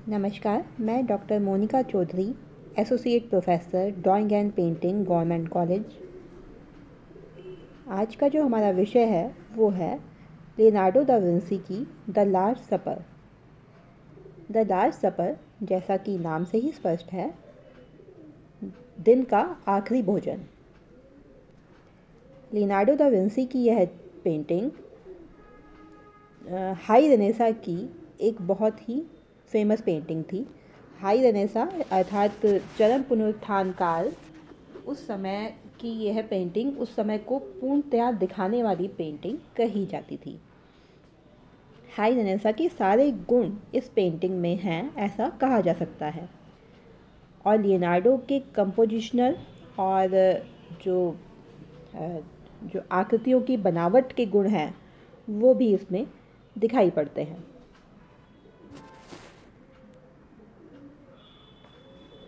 नमस्कार, मैं doctor Monika Chaudhary, associate professor drawing and painting, government college. आज का जो हमारा विषय है वो है लियोनार्डो दा विंसी की the last supper. The last supper, जैसा कि नाम से ही स्पष्ट है, दिन का आखिरी भोजन। लियोनार्डो दा विंसी की यह पेंटिंग हाई रेनेसा की एक बहुत ही फेमस पेंटिंग थी। हाई रेनेसा अर्थात चरम पुनरुत्थान काल, उस समय की यह पेंटिंग उस समय को पूर्णतया दिखाने वाली पेंटिंग कही जाती थी। हाई रेनेसा के सारे गुण इस पेंटिंग में हैं, ऐसा कहा जा सकता है। और लियोनार्डो के कंपोजिशनल और जो जो आकृतियों की बनावट के गुण हैं वो भी इसमें दिखाई पड़ते हैं।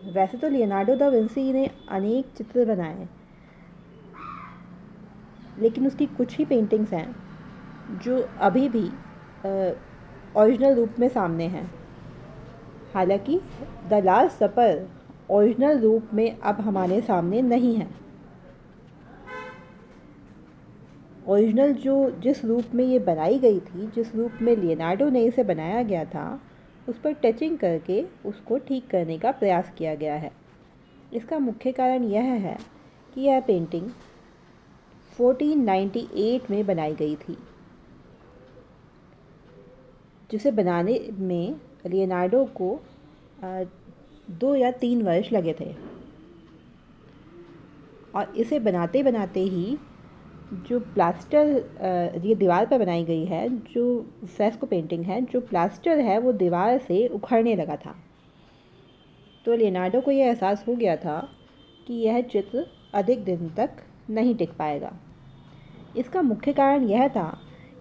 वैसे तो लियोनार्डो दा विंसी ने अनेक चित्र बनाए, लेकिन उसकी कुछ ही पेंटिंग्स हैं जो अभी भी ओरिजिनल रूप में सामने हैं। हालांकि द लास्ट सपर ओरिजिनल रूप में अब हमारे सामने नहीं है। ओरिजिनल जिस रूप में ये बनाई गई थी, जिस रूप में लियोनार्डो ने इसे बनाया गया था, उस पर टचिंग करके उसको ठीक करने का प्रयास किया गया है। इसका मुख्य कारण यह है कि यह पेंटिंग 1498 में बनाई गई थी, जिसे बनाने में लियोनार्डो को 2 या 3 वर्ष लगे थे। और इसे बनाते बनाते ही जो प्लास्टर ये दीवार पर बनाई गई है, जो फ्रेस्को पेंटिंग है, जो प्लास्टर है वो दीवार से उखड़ने लगा था। तो लियोनार्डो को यह एहसास हो गया था कि यह चित्र अधिक दिन तक नहीं टिक पाएगा। इसका मुख्य कारण यह था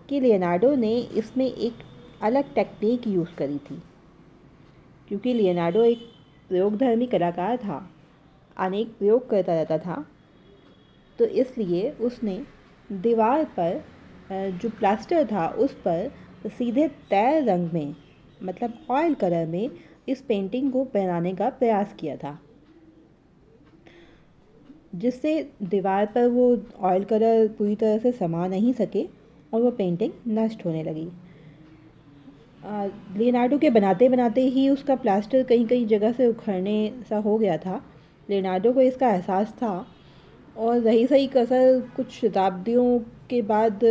कि लियोनार्डो ने इसमें एक अलग टेक्निक यूज़ करी थी। क्योंकि लियोनार्डो एक प्रयोगधर्मी कलाकार था, अनेक प्रयोग करता रहता था, तो इसलिए उसने दीवार पर जो प्लास्टर था उस पर सीधे तैर रंग में, मतलब ऑयल कलर में, इस पेंटिंग को बनाने का प्रयास किया था, जिससे दीवार पर वो ऑयल कलर पूरी तरह से समा नहीं सके और वो पेंटिंग नष्ट होने लगी। लियोनार्डो के बनाते बनाते ही उसका प्लास्टर कहीं कहीं जगह से उखड़ने सा हो गया था। लियोनार्डो को इसका एहसास था और रही सही कसर कुछ शताब्दियों के बाद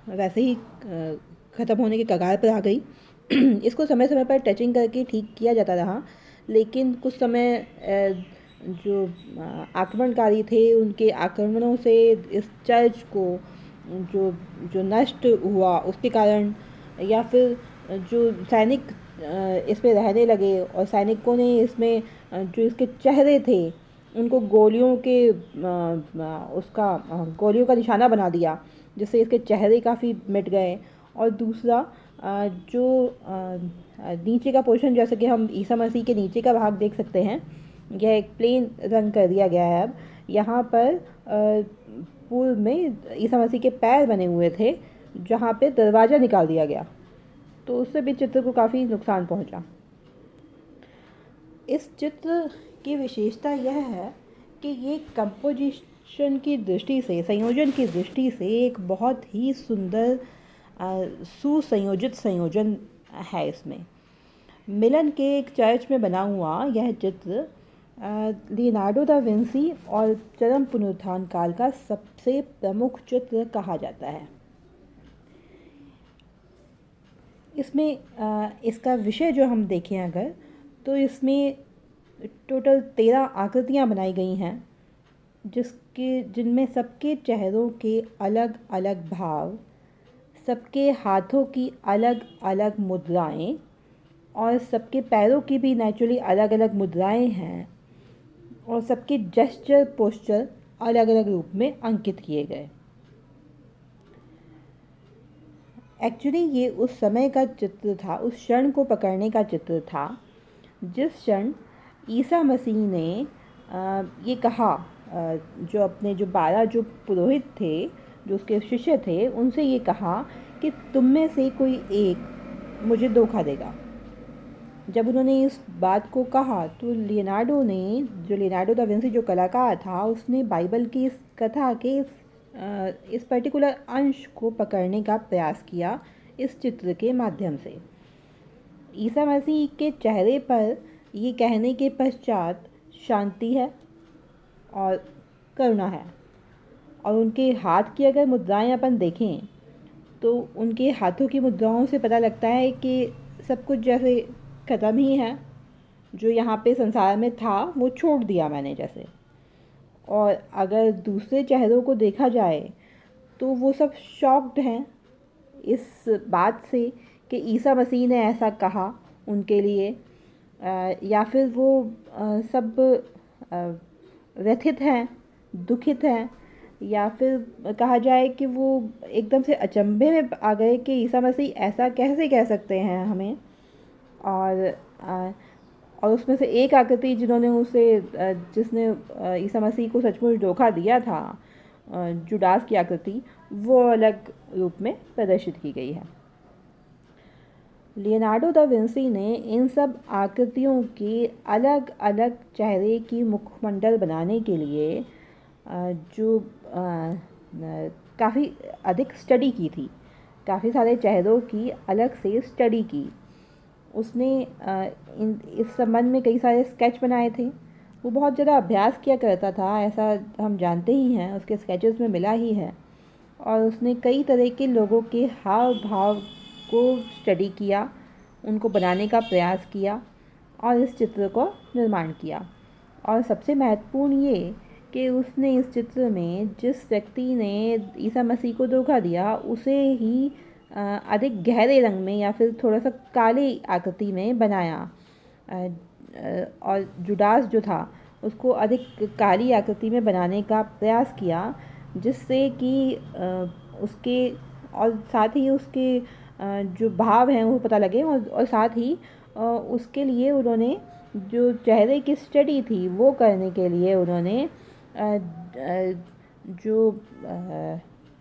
वैसे ही ख़त्म होने के कगार पर आ गई। इसको समय समय पर टचिंग करके ठीक किया जाता रहा, लेकिन कुछ समय जो आक्रमणकारी थे उनके आक्रमणों से इस चर्च को जो जो नष्ट हुआ उसके कारण, या फिर जो सैनिक इसमें रहने लगे और सैनिकों ने इसमें जो इसके चेहरे थे उनको गोलियों का निशाना बना दिया, जिससे इसके चेहरे काफ़ी मिट गए। और दूसरा जो नीचे का पोर्शन, जैसे कि हम ईसा मसीह के नीचे का भाग देख सकते हैं, यह एक प्लेन रंग कर दिया गया है। अब यहाँ पर पूर्व में ईसा मसीह के पैर बने हुए थे, जहाँ पे दरवाज़ा निकाल दिया गया, तो उससे भी चित्र को काफ़ी नुकसान पहुँचा। इस चित्र की विशेषता यह है कि ये कंपोजिशन की दृष्टि से, संयोजन की दृष्टि से एक बहुत ही सुंदर सुसंयोजित संयोजन है। इसमें मिलन के एक चर्च में बना हुआ यह चित्र लियोनार्डो दा विंसी और चरम पुनरुत्थान काल का सबसे प्रमुख चित्र कहा जाता है। इसमें इसका विषय जो हम देखें अगर, तो इसमें टोटल 13 आकृतियाँ बनाई गई हैं, जिनमें सबके चेहरों के अलग अलग भाव, सबके हाथों की अलग अलग मुद्राएं और सबके पैरों की भी नेचुरली अलग अलग मुद्राएं हैं, और सबके जेस्चर पोस्चर अलग अलग रूप में अंकित किए गए। एक्चुअली ये उस समय का चित्र था, उस क्षण को पकड़ने का चित्र था जिस क्षण ईसा मसीह ने ये कहा, जो अपने जो 12 जो पुरोहित थे, जो उसके शिष्य थे, उनसे ये कहा कि तुम में से कोई एक मुझे धोखा देगा। जब उन्होंने इस बात को कहा तो लियोनार्डो दा विंसी जो कलाकार था, उसने बाइबल की इस कथा के इस पर्टिकुलर अंश को पकड़ने का प्रयास किया इस चित्र के माध्यम से। ईसा मसीह के चेहरे पर ये कहने के पश्चात शांति है और करुणा है, और उनके हाथ की अगर मुद्राएं अपन देखें तो उनके हाथों की मुद्राओं से पता लगता है कि सब कुछ जैसे ख़त्म ही है, जो यहाँ पे संसार में था वो छोड़ दिया मैंने जैसे। और अगर दूसरे चेहरों को देखा जाए तो वो सब शॉक्ड हैं इस बात से कि ईसा मसीह ने ऐसा कहा उनके लिए, या फिर वो सब व्यथित हैं, दुखित हैं, या फिर कहा जाए कि वो एकदम से अचंभे में आ गए कि ईसा मसीह ऐसा कैसे कह सकते हैं हमें। और और उसमें से एक आकृति जिन्होंने जिसने ईसा मसीह को सचमुच धोखा दिया था, जुडास की आकृति, वो अलग रूप में प्रदर्शित की गई है। लियोनार्डो दा विंसी ने इन सब आकृतियों के अलग अलग चेहरे की मुखमंडल बनाने के लिए जो काफ़ी अधिक स्टडी की थी, काफ़ी सारे चेहरों की अलग से स्टडी की। उसने इस संबंध में कई सारे स्केच बनाए थे। वो बहुत ज़्यादा अभ्यास किया करता था, ऐसा हम जानते ही हैं, उसके स्केचेस में मिला ही है। और उसने कई तरह के लोगों के हाव भाव को स्टडी किया, उनको बनाने का प्रयास किया और इस चित्र को निर्माण किया। और सबसे महत्वपूर्ण ये कि उसने इस चित्र में जिस व्यक्ति ने ईसा मसीह को धोखा दिया उसे ही अधिक गहरे रंग में या फिर थोड़ा सा काली आकृति में बनाया, और जुडास जो था उसको अधिक काली आकृति में बनाने का प्रयास किया, जिससे कि उसके और साथ ही उसके जो भाव हैं वो पता लगे, और साथ ही उसके लिए उन्होंने जो चेहरे की स्टडी थी वो करने के लिए उन्होंने जो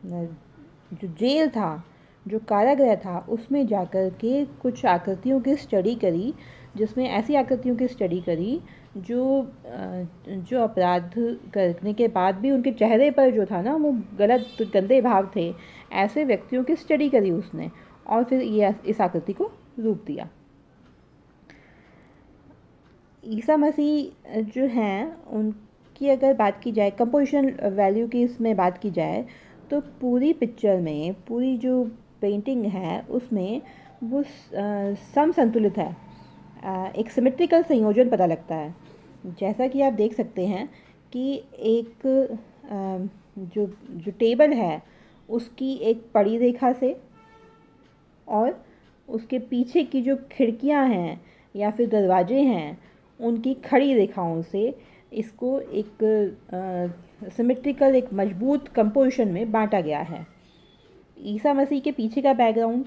जो जेल था, जो कारागृह था, उसमें जाकर के कुछ आकृतियों की स्टडी करी, जिसमें ऐसी आकृतियों की स्टडी करी जो अपराध करने के बाद भी उनके चेहरे पर जो था ना वो गलत गंदे भाव थे, ऐसे व्यक्तियों की स्टडी करी उसने, और फिर ये इस आकृति को रूप दिया। ईसा मसीह जो हैं उनकी अगर बात की जाए, कंपोजिशन वैल्यू की इसमें बात की जाए, तो पूरी पिक्चर में, पूरी जो पेंटिंग है उसमें वो सम संतुलित है, एक सिमेट्रिकल संयोजन पता लगता है। जैसा कि आप देख सकते हैं कि एक जो जो टेबल है उसकी एक पड़ी रेखा से और उसके पीछे की जो खिड़कियां हैं या फिर दरवाजे हैं उनकी खड़ी रेखाओं से इसको एक सिमेट्रिकल, एक मजबूत कंपोजिशन में बांटा गया है। ईसा मसीह के पीछे का बैकग्राउंड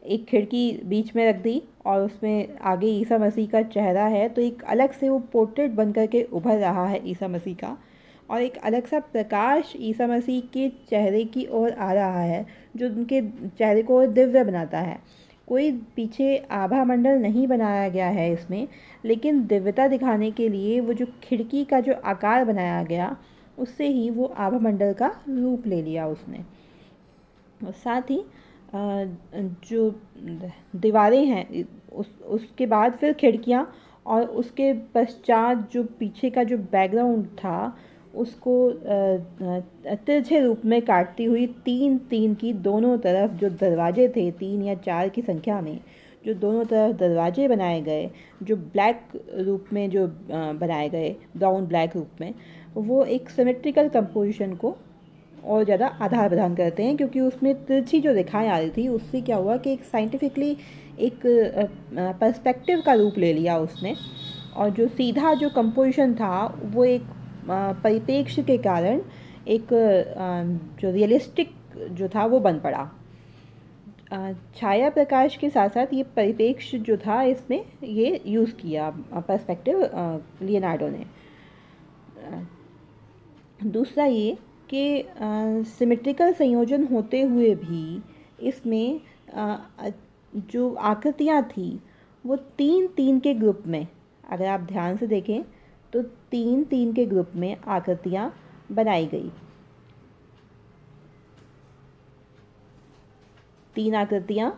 एक खिड़की बीच में रख दी और उसमें आगे ईसा मसीह का चेहरा है, तो एक अलग से वो पोर्ट्रेट बन कर के उभर रहा है ईसा मसीह का, और एक अलग सा प्रकाश ईसा मसीह के चेहरे की ओर आ रहा है जो उनके चेहरे को दिव्य बनाता है। कोई पीछे आभा मंडल नहीं बनाया गया है इसमें, लेकिन दिव्यता दिखाने के लिए वो जो खिड़की का जो आकार बनाया गया उससे ही वो आभा मंडल का रूप ले लिया उसने। और साथ ही जो दीवारें हैं उसके बाद फिर खिड़कियाँ, और उसके पश्चात जो पीछे का जो बैकग्राउंड था उसको तिरछे रूप में काटती हुई तीन तीन की दोनों तरफ जो दरवाजे थे, 3 या 4 की संख्या में जो दोनों तरफ दरवाजे बनाए गए, जो ब्लैक रूप में जो बनाए गए, ब्राउन ब्लैक रूप में, वो एक सिमेट्रिकल कंपोजिशन को और ज़्यादा आधार प्रदान करते हैं, क्योंकि उसमें तिरछी जो रेखाएं आ रही थी उससे क्या हुआ कि एक साइंटिफिकली एक पर्सपेक्टिव का रूप ले लिया उसने, और जो सीधा जो कंपोजिशन था वो एक परिप्रेक्ष्य के कारण एक जो रियलिस्टिक जो था वो बन पड़ा। छाया प्रकाश के साथ साथ ये परिप्रेक्ष्य जो था इसमें ये यूज़ किया पर्सपेक्टिव लियोनार्डो ने। दूसरा ये कि सिमेट्रिकल संयोजन होते हुए भी इसमें जो आकृतियाँ थी वो 3-3 के ग्रुप में, अगर आप ध्यान से देखें तो 3-3 के ग्रुप में आकृतियाँ बनाई गई। 3 आकृतियाँ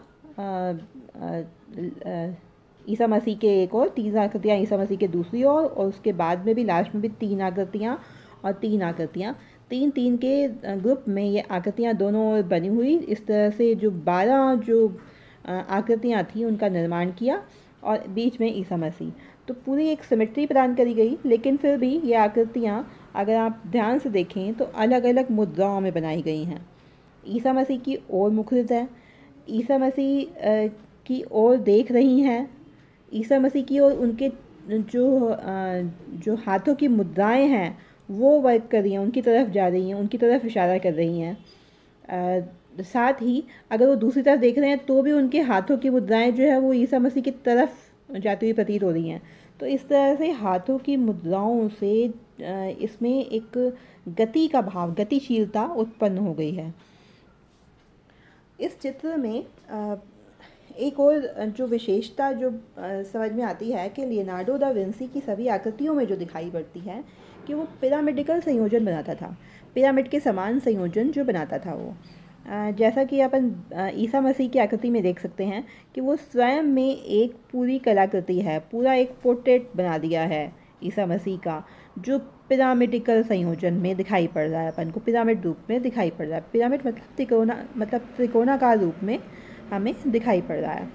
ईसा मसीह के एक और, 3 आकृतियाँ ईसा मसीह के दूसरी ओर, और उसके बाद में भी लास्ट में भी 3 आकृतियाँ और 3 आकृतियाँ, 3-3 के ग्रुप में ये आकृतियाँ दोनों ओर बनी हुई। इस तरह से जो 12 जो आकृतियाँ थी उनका निर्माण किया, और बीच में ईसा मसीह। तो पूरी एक सिमेट्री प्रदान करी गई, लेकिन फिर भी ये आकृतियाँ अगर आप ध्यान से देखें तो अलग अलग मुद्राओं में बनाई गई हैं। ईसा मसीह की ओर मुखरित है, ईसा मसीह की ओर देख रही हैं, ईसा मसीह की ओर उनके जो हाथों की मुद्राएं हैं वो वर्क कर रही हैं, उनकी तरफ जा रही हैं, उनकी तरफ इशारा कर रही हैं। साथ ही अगर वो दूसरी तरफ देख रहे हैं तो भी उनके हाथों की मुद्राएं जो है वो ईसा मसीह की तरफ जाती हुई प्रतीत हो रही हैं। तो इस तरह से हाथों की मुद्राओं से इसमें एक गति का भाव, गतिशीलता उत्पन्न हो गई है। इस चित्र में एक और जो विशेषता जो समझ में आती है कि लियोनार्डो दा विंसी की सभी आकृतियों में जो दिखाई पड़ती है कि वो पिरामिडिकल संयोजन बनाता था, पिरामिड के समान संयोजन जो बनाता था वो। जैसा कि अपन ईसा मसीह की आकृति में देख सकते हैं कि वो स्वयं में एक पूरी कलाकृति है, पूरा एक पोर्ट्रेट बना दिया है ईसा मसीह का, जो पिरामिडिकल संयोजन में दिखाई पड़ रहा है, अपन को पिरामिड रूप में दिखाई पड़ रहा है। पिरामिड मतलब त्रिकोणाकार रूप में हमें दिखाई पड़ रहा है।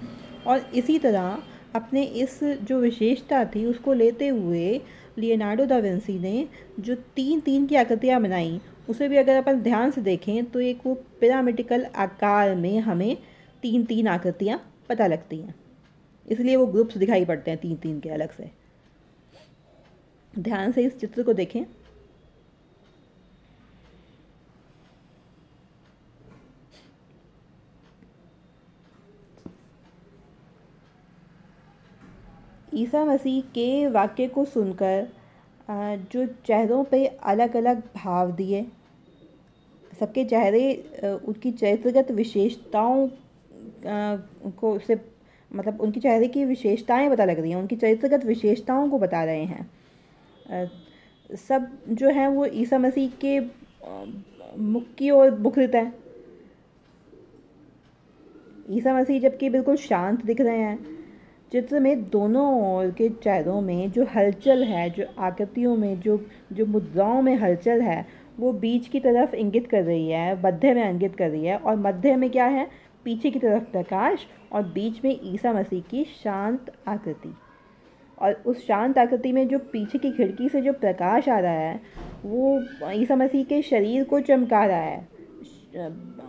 और इसी तरह अपने इस जो विशेषता थी उसको लेते हुए लियोनार्डो दा विंसी ने जो 3-3 की आकृतियाँ बनाई, उसे भी अगर अपन ध्यान से देखें तो एक वो पिरामिडिकल आकार में हमें 3-3 आकृतियाँ पता लगती हैं, इसलिए वो ग्रुप्स दिखाई पड़ते हैं 3-3 के अलग से। ध्यान से इस चित्र को देखें। ईसा मसीह के वाक्य को सुनकर जो चेहरों पे अलग अलग भाव दिए, सबके चेहरे उनकी चरित्रगत विशेषताओं को से मतलब उनकी चेहरे की विशेषताएं पता लग रही हैं, उनकी चरित्रगत विशेषताओं को बता रहे हैं। सब जो है वो ईसा मसीह के मुख की ओर मुखरित है। ईसा मसीह जबकि बिल्कुल शांत दिख रहे हैं। चित्र में दोनों ओर के चेहरों में जो हलचल है, जो आकृतियों में जो मुद्राओं में हलचल है, वो बीच की तरफ इंगित कर रही है, मध्य में इंगित कर रही है। और मध्य में क्या है? पीछे की तरफ प्रकाश, और बीच में ईसा मसीह की शांत आकृति। और उस शांत आकृति में जो पीछे की खिड़की से जो प्रकाश आ रहा है वो ईसा मसीह के शरीर को चमका रहा है,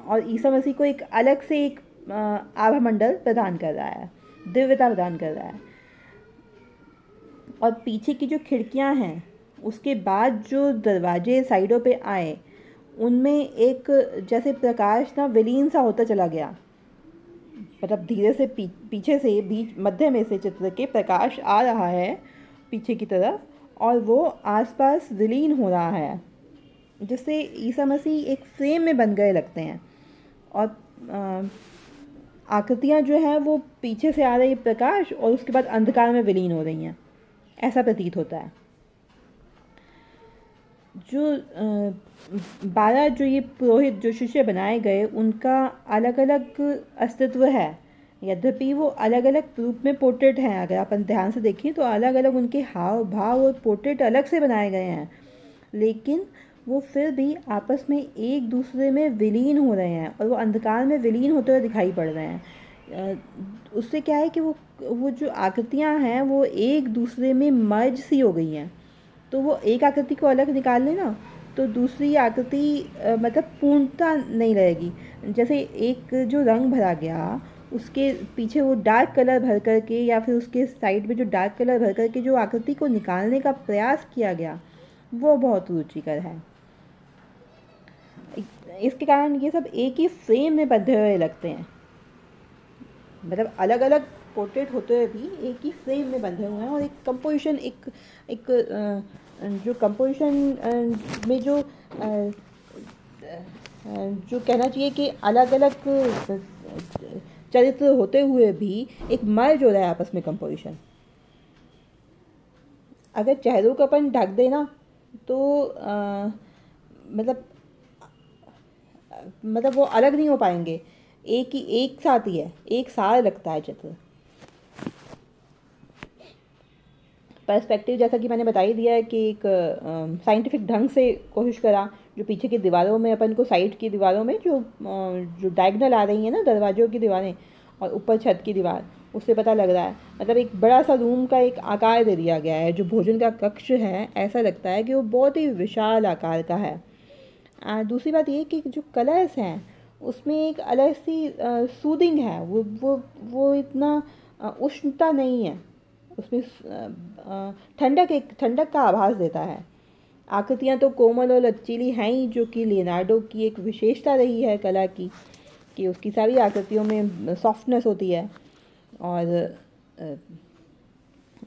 और ईसा मसीह को एक अलग से एक आभामंडल प्रदान कर रहा है, दिव्यता प्रदान कर रहा है। और पीछे की जो खिड़कियां हैं, उसके बाद जो दरवाजे साइडों पे आए, उनमें एक जैसे प्रकाश ना विलीन सा होता चला गया, मतलब धीरे से पीछे से बीच मध्य में से चित्र के प्रकाश आ रहा है पीछे की तरफ, और वो आसपास विलीन हो रहा है, जिससे ईसा मसीह एक फ्रेम में बन गए लगते हैं। और आकृतियाँ जो हैं वो पीछे से आ रही प्रकाश और उसके बाद अंधकार में विलीन हो रही हैं, ऐसा प्रतीत होता है। जो 12 जो ये पुरोहित जो शिष्य बनाए गए, उनका अलग अलग अस्तित्व है, यद्यपि वो अलग अलग रूप में पोर्ट्रेट हैं। अगर अपन ध्यान से देखें तो अलग अलग उनके हाव भाव और पोर्ट्रेट अलग से बनाए गए हैं, लेकिन वो फिर भी आपस में एक दूसरे में विलीन हो रहे हैं, और वो अंधकार में विलीन होते हुए दिखाई पड़ रहे हैं। उससे क्या है कि वो जो आकृतियाँ हैं वो एक दूसरे में मर्ज सी हो गई हैं। तो वो एक आकृति को अलग निकाल लें ना, तो दूसरी आकृति मतलब पूर्णता नहीं रहेगी। जैसे एक जो रंग भरा गया, उसके पीछे वो डार्क कलर भर करके, या फिर उसके साइड में जो डार्क कलर भर करके जो आकृति को निकालने का प्रयास किया गया, वो बहुत रुचिकर है। इसके कारण ये सब एक ही फ्रेम में बंधे हुए लगते हैं, मतलब अलग अलग पोर्ट्रेट होते हुए भी एक ही फ्रेम में बंधे हुए हैं। और एक कंपोजिशन, एक जो कंपोजिशन में जो कहना चाहिए कि अलग अलग चरित्र होते हुए भी एक मर्ज हो रहा है आपस में कंपोजिशन। अगर चेहरों को अपन ढक देना तो मतलब वो अलग नहीं हो पाएंगे, एक साथ ही है, एक साथ लगता है चित्र। पर्सपेक्टिव जैसा कि मैंने बता ही दिया है कि एक साइंटिफिक ढंग से कोशिश करा, जो पीछे की दीवारों में अपन को, साइड की दीवारों में जो डायगनल आ रही है ना दरवाज़ों की दीवारें, और ऊपर छत की दीवार, उससे पता लग रहा है, मतलब एक बड़ा सा रूम का एक आकार दे दिया गया है। जो भोजन का कक्ष है ऐसा लगता है कि वो बहुत ही विशाल आकार का है। दूसरी बात ये कि जो कलर्स हैं उसमें एक अलग सी सूदिंग है, वो इतना उष्णता नहीं है उसमें, ठंडक का आभास देता है। आकृतियाँ तो कोमल और लचीली हैं ही, जो कि लियोनार्डो की एक विशेषता रही है कला की, कि उसकी सारी आकृतियों में सॉफ्टनेस होती है। और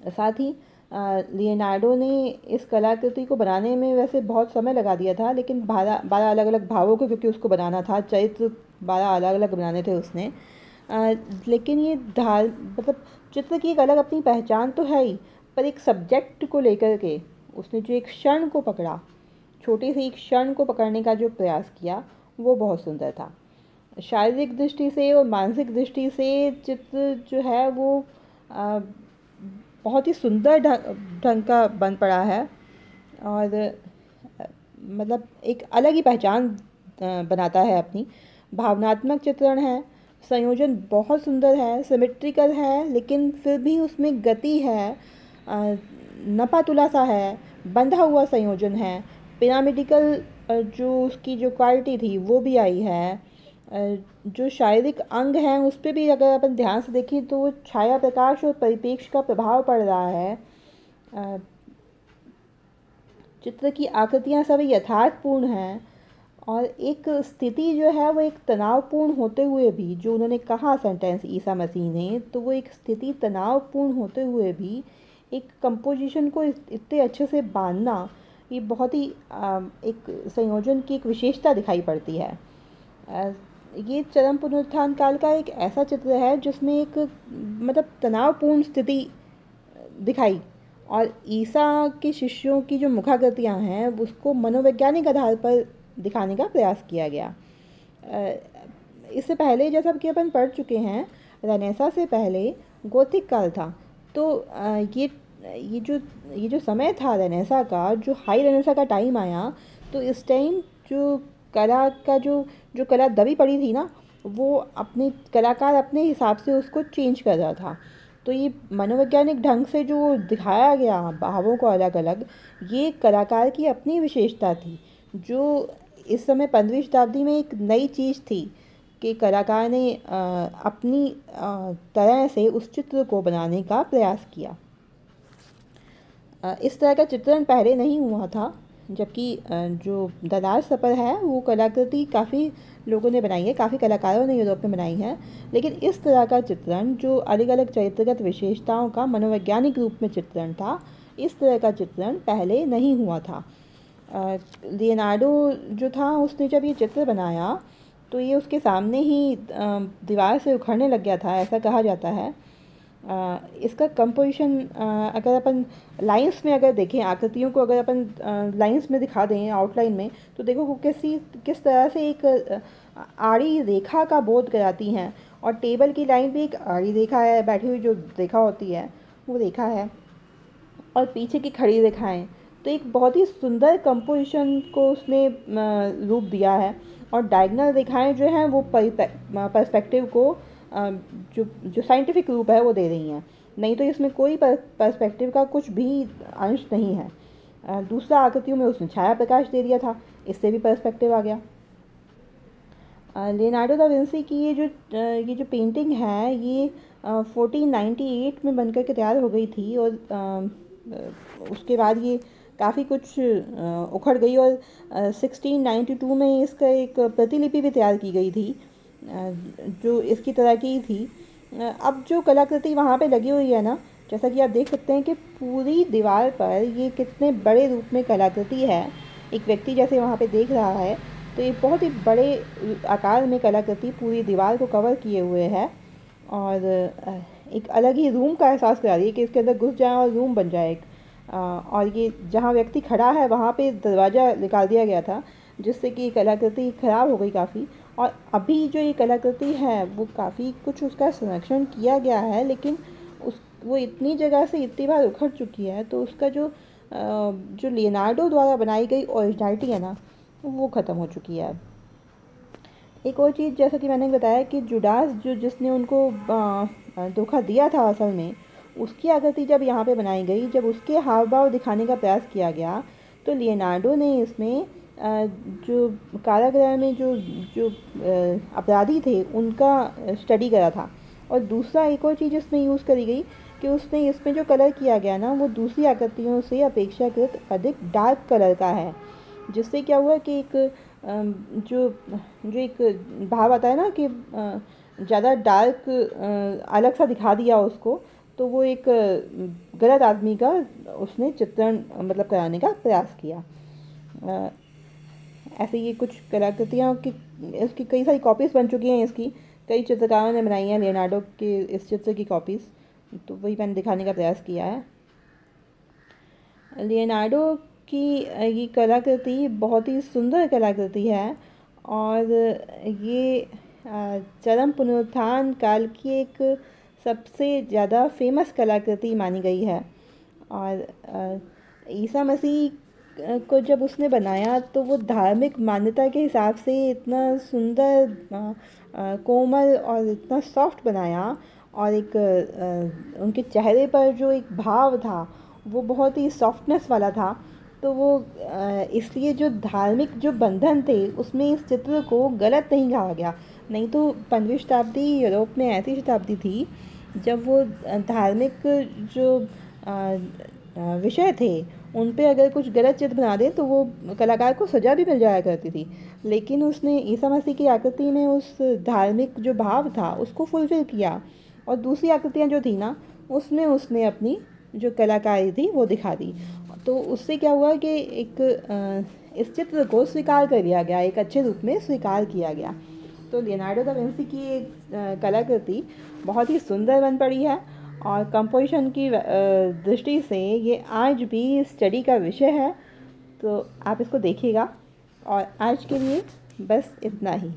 साथ ही लियोनार्डो ने इस कलाकृति को बनाने में वैसे बहुत समय लगा दिया था, लेकिन 12 अलग अलग भावों को क्योंकि उसको बनाना था, चरित्र 12 अलग अलग बनाने थे उसने। लेकिन ये मतलब चित्र की एक अलग अपनी पहचान तो है ही, पर एक सब्जेक्ट को लेकर के उसने जो एक क्षण को पकड़ा, छोटे से एक क्षण को पकड़ने का जो प्रयास किया, वो बहुत सुंदर था। शारीरिक दृष्टि से और मानसिक दृष्टि से चित्र जो है वो बहुत ही सुंदर ढंग का बन पड़ा है, और मतलब एक अलग ही पहचान बनाता है अपनी। भावनात्मक चित्रण है, संयोजन बहुत सुंदर है, सिमेट्रिकल है, लेकिन फिर भी उसमें गति है, नपा तुला सा है, बंधा हुआ संयोजन है, पिरामिडिकल जो उसकी जो क्वालिटी थी वो भी आई है। जो शारीरिक अंग हैं उस पर भी अगर अपन ध्यान से देखें तो छाया प्रकाश और परिप्रेक्ष्य का प्रभाव पड़ रहा है। चित्र की आकृतियाँ सभी यथार्थपूर्ण हैं, और एक स्थिति जो है वो एक तनावपूर्ण होते हुए भी, जो उन्होंने कहा सेंटेंस ईसा मसीह ने, तो वो एक स्थिति तनावपूर्ण होते हुए भी एक कंपोजिशन को इतने अच्छे से बांधना, ये बहुत ही एक संयोजन की एक विशेषता दिखाई पड़ती है। ये चरम पुनरुत्थान काल का एक ऐसा चित्र है जिसमें एक मतलब तनावपूर्ण स्थिति दिखाई, और ईसा के शिष्यों की जो मुखाकृतियाँ हैं उसको मनोवैज्ञानिक आधार पर दिखाने का प्रयास किया गया। इससे पहले जैसा कि अपन पढ़ चुके हैं, रेनेसा से पहले गोथिक काल था। तो ये जो समय था रेनेसा का, जो हाई रेनेसा का टाइम आया, तो इस टाइम जो कला का जो कला दबी पड़ी थी ना, वो अपने कलाकार अपने हिसाब से उसको चेंज कर रहा था। तो ये मनोवैज्ञानिक ढंग से जो दिखाया गया भावों को अलग अलग, ये कलाकार की अपनी विशेषता थी, जो इस समय 15वीं शताब्दी में एक नई चीज़ थी कि कलाकार ने अपनी तरह से उस चित्र को बनाने का प्रयास किया। इस तरह का चित्रण पहले नहीं हुआ था, जबकि जो द लास्ट सपर है वो कलाकृति काफ़ी लोगों ने बनाई है, काफ़ी कलाकारों ने यूरोप में बनाई है, लेकिन इस तरह का चित्रण जो अलग अलग चरित्रगत विशेषताओं का मनोवैज्ञानिक रूप में चित्रण था, इस तरह का चित्रण पहले नहीं हुआ था। लियोनार्डो जो था उसने जब ये चित्र बनाया तो ये उसके सामने ही दीवार से उखड़ने लग गया था, ऐसा कहा जाता है। इसका कंपोजिशन अगर अपन लाइंस में अगर देखें, आकृतियों को अगर अपन लाइंस में दिखा दें आउटलाइन में, तो देखो वो किस तरह से एक आड़ी रेखा का बोध कराती हैं, और टेबल की लाइन भी एक आड़ी रेखा है, बैठी हुई जो रेखा होती है वो रेखा है, और पीछे की खड़ी रेखाएं। तो एक बहुत ही सुंदर कंपोजिशन को उसने रूप दिया है, और डायगनल रेखाएं जो हैं वो पर्सपेक्टिव को जो साइंटिफिक रूप है वो दे रही हैं, नहीं तो इसमें कोई पर्सपेक्टिव का कुछ भी अंश नहीं है। दूसरा आकृतियों में उसने छाया प्रकाश दे दिया था, इससे भी पर्सपेक्टिव आ गया। लियोनार्डो दा विंसी की ये जो पेंटिंग है, ये 1498 में बनकर के तैयार हो गई थी, और उसके बाद ये काफ़ी कुछ उखड़ गई, और 1692 में इसका एक प्रतिलिपि भी तैयार की गई थी जो इसकी तरह की थी। अब जो कलाकृति वहाँ पे लगी हुई है ना, जैसा कि आप देख सकते हैं कि पूरी दीवार पर ये कितने बड़े रूप में कलाकृति है, एक व्यक्ति जैसे वहाँ पे देख रहा है, तो ये बहुत ही बड़े आकार में कलाकृति पूरी दीवार को कवर किए हुए है। और एक अलग ही रूम का एहसास करा रही है कि इसके अंदर घुस जाए और रूम बन जाए एक। और ये जहाँ व्यक्ति खड़ा है वहाँ पे दरवाज़ा निकाल दिया गया था, जिससे कि कलाकृति ख़राब हो गई काफ़ी। और अभी जो ये कलाकृति है वो काफ़ी कुछ उसका संरक्षण किया गया है, लेकिन उस वो इतनी जगह से इतनी बार उखड़ चुकी है, तो उसका जो लियोनार्डो द्वारा बनाई गई ओरिजिनलिटी है ना, वो ख़त्म हो चुकी है। एक और चीज़, जैसा कि मैंने बताया कि जुडास जो जिसने उनको धोखा दिया था असल में, उसकी आकृति जब यहाँ पे बनाई गई, जब उसके हाव भाव दिखाने का प्रयास किया गया, तो लियोनार्डो ने इसमें जो कारागृह में जो जो अपराधी थे उनका स्टडी करा था। और दूसरा एक और चीज़ इसमें यूज़ करी गई कि उसने इसमें जो कलर किया गया ना, वो दूसरी आकृतियों से अपेक्षाकृत अधिक डार्क कलर का है, जिससे क्या हुआ कि एक जो जो एक भाव आता है ना कि ज़्यादा डार्क अलग सा दिखा दिया उसको, तो वो एक गलत आदमी का उसने चित्रण मतलब कराने का प्रयास किया। ऐसे ये कुछ कलाकृतियाँ की इसकी कई सारी कॉपीज़ बन चुकी हैं। इसकी कई चित्रकारों ने बनाई हैं लियोनार्डो के इस चित्र की कॉपीज़, तो वही मैंने दिखाने का प्रयास किया है। लियोनार्डो की ये कलाकृति बहुत ही सुंदर कलाकृति है, और ये चरम पुनरुत्थान काल की एक सबसे ज़्यादा फेमस कलाकृति मानी गई है। और ईसा मसीह को जब उसने बनाया तो वो धार्मिक मान्यता के हिसाब से इतना सुंदर, कोमल और इतना सॉफ्ट बनाया, और एक उनके चेहरे पर जो एक भाव था वो बहुत ही सॉफ्टनेस वाला था। तो वो इसलिए जो धार्मिक जो बंधन थे उसमें इस चित्र को गलत नहीं कहा गया। नहीं तो 15वीं शताब्दी यूरोप में ऐसी शताब्दी थी जब वो धार्मिक जो विषय थे उन पे अगर कुछ गलत चित्र बना दे तो वो कलाकार को सज़ा भी मिल जाया करती थी। लेकिन उसने ईसा मसीह की आकृति में उस धार्मिक जो भाव था उसको फुलफ़िल किया, और दूसरी आकृतियाँ जो थी ना उसमें उसने अपनी जो कलाकारी थी वो दिखा दी। तो उससे क्या हुआ कि एक इस चित्र को स्वीकार कर लिया गया, एक अच्छे रूप में स्वीकार किया गया। तो लियोनार्डो दा विंसी की एक कलाकृति बहुत ही सुंदर बन पड़ी है, और कंपोजिशन की दृष्टि से ये आज भी स्टडी का विषय है। तो आप इसको देखिएगा, और आज के लिए बस इतना ही।